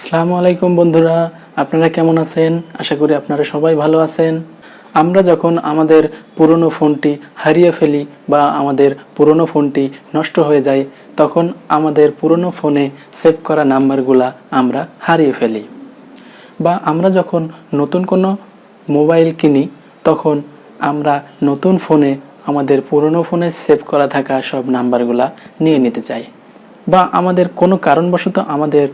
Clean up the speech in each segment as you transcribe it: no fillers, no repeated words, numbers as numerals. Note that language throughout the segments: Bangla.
আসসালামু আলাইকুম বন্ধুরা, আপনারা কেমন আছেন? আশা করি আপনারা সবাই ভালো আছেন। আমরা যখন আমাদের পুরনো ফোনটি হারিয়ে ফেলি বা আমাদের পুরনো ফোনটি নষ্ট হয়ে যায়, তখন আমাদের পুরনো ফোনে সেভ করা নাম্বারগুলা আমরা হারিয়ে ফেলি। বা আমরা যখন নতুন কোনো মোবাইল কিনি, তখন আমরা নতুন ফোনে আমাদের পুরনো ফোনে সেভ করা থাকা সব নাম্বারগুলা নিয়ে নিতে চাই। বা আমাদের কোনো কারণবশত আমাদের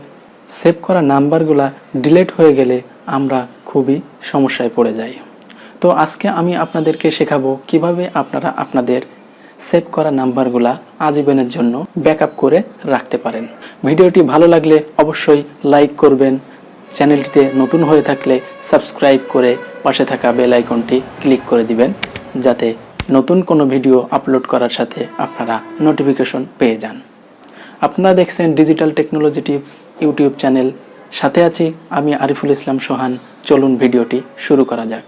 সেভ করা নাম্বারগুলা ডিলিট হয়ে গেলে আমরা খুবই সমস্যায় পড়ে যাই। তো আজকে আমি আপনাদেরকে শেখাবো কিভাবে আপনারা আপনাদের সেভ করা নাম্বারগুলা আজীবনের জন্য ব্যাকআপ করে রাখতে পারেন। ভিডিওটি ভালো লাগলে অবশ্যই লাইক করবেন, চ্যানেলটিতে নতুন হয়ে থাকলে সাবস্ক্রাইব করে পাশে থাকা বেল আইকনটি ক্লিক করে দিবেন, যাতে নতুন কোনো ভিডিও আপলোড করার সাথে আপনারা নোটিফিকেশন পেয়ে যান। আপনারা দেখছেন digital technology tips YouTube channel, সাথে আছি আমি আরিফুল ইসলাম সোহান। চলুন ভিডিওটি শুরু করা যাক।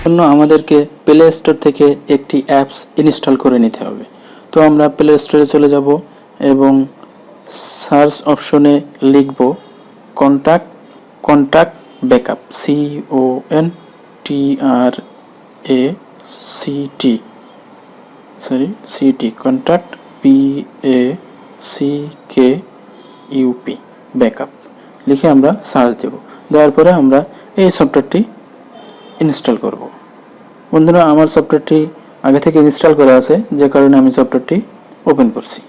জন্য আমাদেরকে প্লে স্টোর থেকে একটি অ্যাপস ইনস্টল করে নিতে হবে। তো আমরা প্লে স্টোরে চলে যাব এবং সার্চ অপশনে লিখব contact backup, CONTACT contact BACKUP backup লিখে আমরা সার্চ দেব। দেওয়ার পরে আমরা এই সফটওয়্যারটি ইনস্টল করব। বন্ধুরা, আমার সফটওয়্যারটি আগে থেকে ইনস্টল করা আছে, যে কারণে আমি সফটওয়্যারটি ওপেন করছি।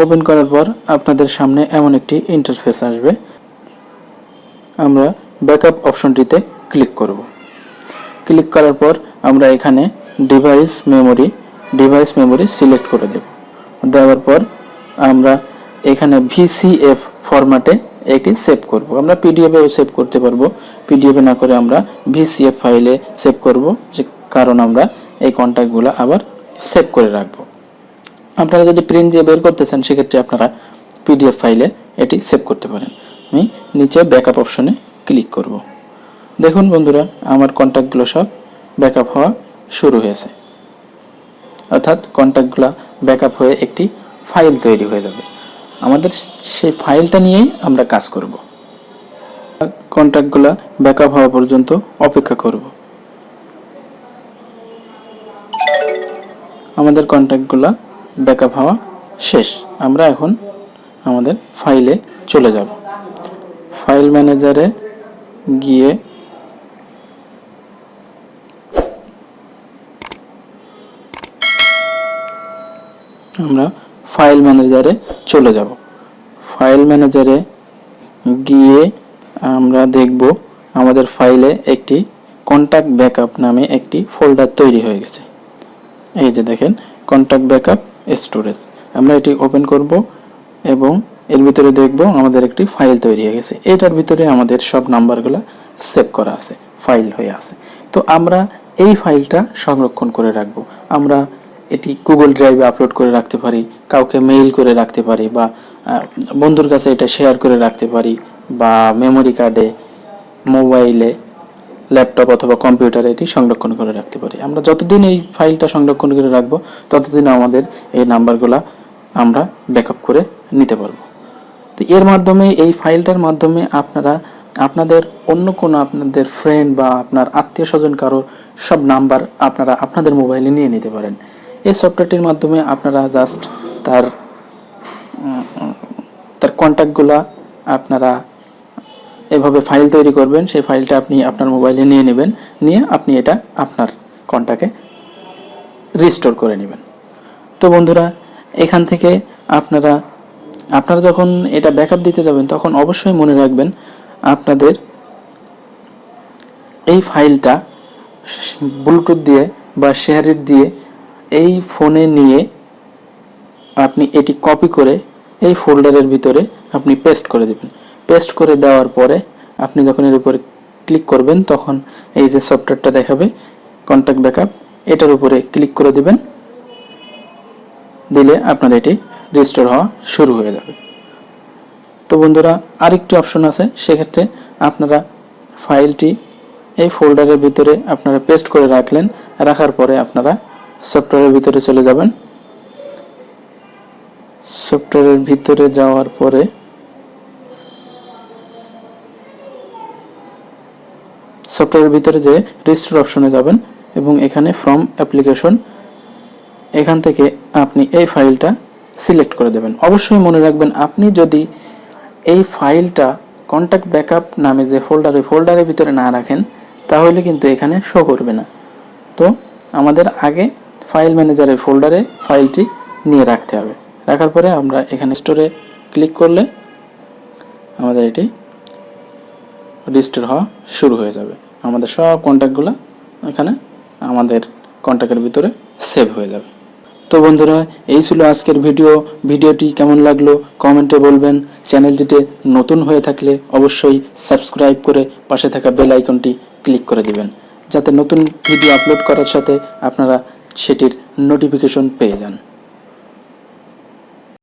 ওপেন করার পর আপনাদের সামনে এমন একটি ইন্টারফেস আসবে। আমরা ব্যাকআপ অপশনটিতে ক্লিক করব। ক্লিক করার পর আমরা এখানে ডিভাইস মেমোরি সিলেক্ট করে দেব। দেওয়ার পর আমরা এখানে VCF ফরম্যাটে এটি সেভ করব। আমরা পিডিএফেও সেভ করতে পারবো, পিডিএফে না করে আমরা VCF ফাইলে সেভ করব, যে কারণ আমরা এই কন্ট্যাক্টগুলো আবার সেভ করে রাখবো। আপনারা যদি প্রিন্ট দিয়ে বের করতে চান, সেক্ষেত্রে আপনারা পিডিএফ ফাইলে এটি সেভ করতে পারেন। আমি নিচে ব্যাকআপ অপশনে ক্লিক করব। দেখুন বন্ধুরা, আমার কন্ট্যাক্টগুলো সব ব্যাকআপ হওয়া শুরু হয়েছে, অর্থাৎ কন্ট্যাক্টগুলো ব্যাকআপ হয়ে একটি ফাইল তৈরি হয়ে যাবে। আমাদের সেই ফাইলটা নিয়েই আমরা কাজ করব। কন্ট্যাক্টগুলো ব্যাকআপ হওয়া পর্যন্ত অপেক্ষা করব। আমাদের কন্ট্যাক্টগুলো ব্যাকআপ হওয়া শেষ। আমরা এখন আমাদের ফাইলে চলে যাব। ফাইল ম্যানেজারে গিয়ে আমরা ফাইল ম্যানেজারে চলে যাব। ফাইল ম্যানেজারে গিয়ে আমরা দেখব আমাদের ফাইলে একটি কন্ট্যাক্ট ব্যাকআপ নামে একটি ফোল্ডার তৈরি হয়ে গেছে। এই যে দেখেন, কন্ট্যাক্ট ব্যাকআপ স্টোরেজ। আমরা এটি ওপেন করব এবং এর ভিতরে দেখব আমাদের একটি ফাইল তৈরি হয়ে গেছে। এটার ভিতরে আমাদের সব নাম্বারগুলো সেভ করা আছে, ফাইল হয়ে আছে। তো আমরা এই ফাইলটা সংরক্ষণ করে রাখব। আমরা এটি গুগল ড্রাইভে আপলোড করে রাখতে পারি, কাউকে মেইল করে রাখতে পারি, বা বন্ধুর কাছে এটা শেয়ার করে রাখতে পারি, বা মেমোরি কার্ডে, মোবাইলে, ল্যাপটপ অথবা কম্পিউটারে এটি সংরক্ষণ করে রাখতে পারি। আমরা যতদিন এই ফাইলটা সংরক্ষণ করে রাখবো, ততদিন আমাদের এই নাম্বারগুলো আমরা ব্যাকআপ করে নিতে পারবো। তো এর মাধ্যমে, এই ফাইলটার মাধ্যমে আপনারা আপনাদের অন্য কোনো আপনাদের ফ্রেন্ড বা আপনার আত্মীয় স্বজন কারোর সব নাম্বার আপনারা আপনাদের মোবাইলে নিয়ে নিতে পারেন। এই সফটওয়্যারটির মাধ্যমে আপনারা জাস্ট তার কন্ট্যাক্টগুলো আপনারা এভাবে ফাইল তৈরি করবেন। সেই ফাইলটা আপনি আপনার মোবাইলে নিয়ে নেবেন, নিয়ে আপনি এটা আপনার কন্ট্যাক্টে রিস্টোর করে নেবেন। তো বন্ধুরা, এখান থেকে আপনারা যখন এটা ব্যাকআপ দিতে যাবেন, তখন অবশ্যই মনে রাখবেন আপনাদের এই ফাইলটা ব্লুটুথ দিয়ে বা শেয়ার দিয়ে এই ফোনে নিয়ে আপনি এটি কপি করে এই ফোল্ডারের ভিতরে আপনি পেস্ট করে দেবেন। পেস্ট করে দেওয়ার পরে আপনি যখন এর উপরে ক্লিক করবেন, তখন এই যে সফটওয়্যারটা দেখাবে কন্ট্যাক্ট ব্যাকআপ, এটার উপরে ক্লিক করে দিবেন। দিলে আপনার এটি রিস্টোর হওয়া শুরু হয়ে যাবে। তো তো বন্ধুরা আরেকটি অপশন আছে, সেক্ষেত্রে আপনারা ফাইলটি এই ফোল্ডারের ভিতরে আপনারা পেস্ট করে রাখলেন। রাখার পরে আপনারা সফটওয়্যারের ভিতরে চলে যাবেন। সফটওয়্যারের ভিতরে যাওয়ার পরে সফটওয়্যারের ভিতরে যে রিস্টোর অপশনে যাবেন এবং এখানে ফ্রম অ্যাপ্লিকেশন, এখান থেকে আপনি এই ফাইলটা সিলেক্ট করে দেবেন। অবশ্যই মনে রাখবেন, আপনি যদি এই ফাইলটা কন্ট্যাক্ট ব্যাকআপ নামে যে ফোল্ডারের ভিতরে না রাখেন তাহলে কিন্তু এখানে শো করবে না। তো আমাদের আগে ফাইল ম্যানেজারের ফোল্ডারে ফাইলটি নিয়ে রাখতে হবে। রাখার পরে আমরা এখানে স্টোরে ক্লিক করলে আমাদের এটি রিস্টোর হওয়া শুরু হয়ে যাবে। আমাদের সব কন্ট্যাক্টগুলো এখানে আমাদের কন্ট্যাক্টের ভিতরে সেভ হয়ে যাবে। তো বন্ধুরা, এই ছিল আজকের ভিডিওটি কেমন লাগলো কমেন্টে বলবেন। চ্যানেলটিতে নতুন হয়ে থাকলে অবশ্যই সাবস্ক্রাইব করে পাশে থাকা বেল আইকনটি ক্লিক করে দিবেন, যাতে নতুন ভিডিও আপলোড করার সাথে আপনারা সেটির নোটিফিকেশন পেয়ে যান।